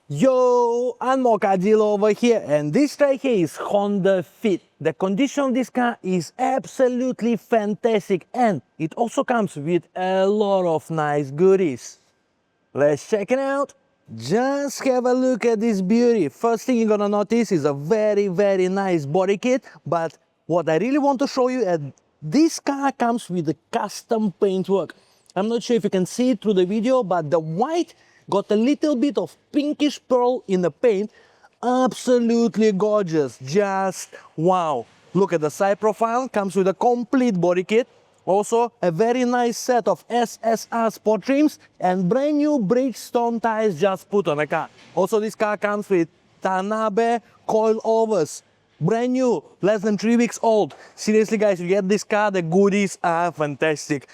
Yo, angmohcardealer over here, and this right here is HondaFit. The condition of this car is absolutely fantastic, and it also comes with a lot of nice goodies. Let's check it out. Just have a look at this beauty. First thing you're gonna notice is a very nice body kit, but what I really want to show you is this car comes with a custom paintwork. I'm not sure if you can see it through the video, but the white got a little bit of pinkish pearl in the paint. Absolutely gorgeous, just wow. Look at the side profile, comes with a complete body kit. Also, a very nice set of SSR sport trims and brand new Bridgestone tires just put on the car. Also, this car comes with Tanabe coilovers. Brand new, less than 3 weeks old. Seriously guys, you get this car, the goodies are fantastic.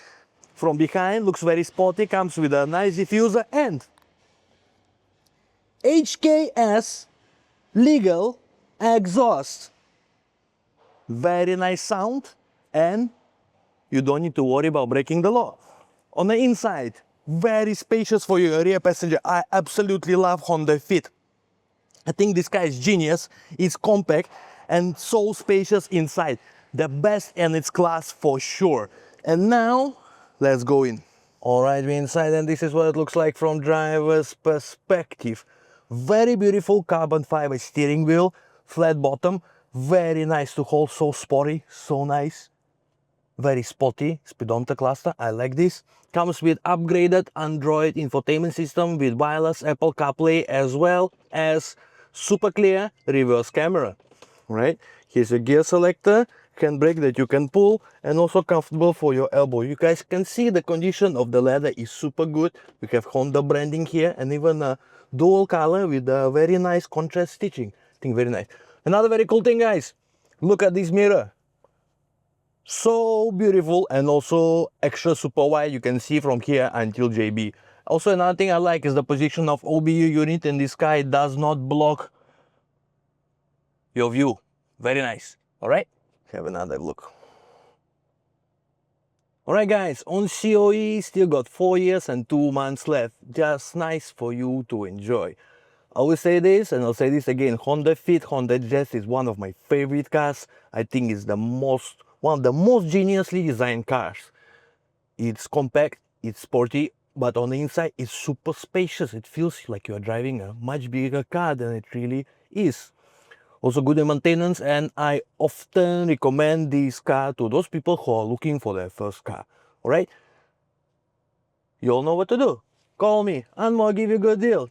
From behind, looks very sporty, comes with a nice diffuser and HKS legal exhaust. Very nice sound, and you don't need to worry about breaking the law. On the inside, very spacious for your rear passenger. I absolutely love HondaFit. I think this car is genius. It's compact and so spacious inside. The best in its class for sure. And now, let's go in. All right, we're inside, and this is what it looks like from driver's perspective. Very beautiful carbon fiber steering wheel, flat bottom, very nice to hold, so sporty, so nice. Very spotty speedometer cluster, I like this. Comes with upgraded Android infotainment system with wireless Apple CarPlay as well as super clear reverse camera. Right, here's your gear selector, handbrake that you can pull, and also comfortable for your elbow. You guys can see the condition of the leather is super good. We have Honda branding here and even a dual color with a very nice contrast stitching. I think very nice. Another very cool thing guys, look at this mirror. So beautiful, and also extra super wide, you can see from here until JB. Also another thing I like is the position of OBU unit in this car. It does not block your view. Very nice. Alright, have another look. Alright guys, on COE still got 4 years and 2 months left. Just nice for you to enjoy. I always say this, and I'll say this again, HondaFit, 𝐸𝐨𝐧 is one of my favorite cars. I think it's one of the most geniusly designed cars. It's compact, it's sporty, but on the inside it's super spacious. It feels like you're driving a much bigger car than it really is. Also good in maintenance, and I often recommend this car to those people who are looking for their first car. Alright? You all know what to do. Call me, and I'll give you a good deal.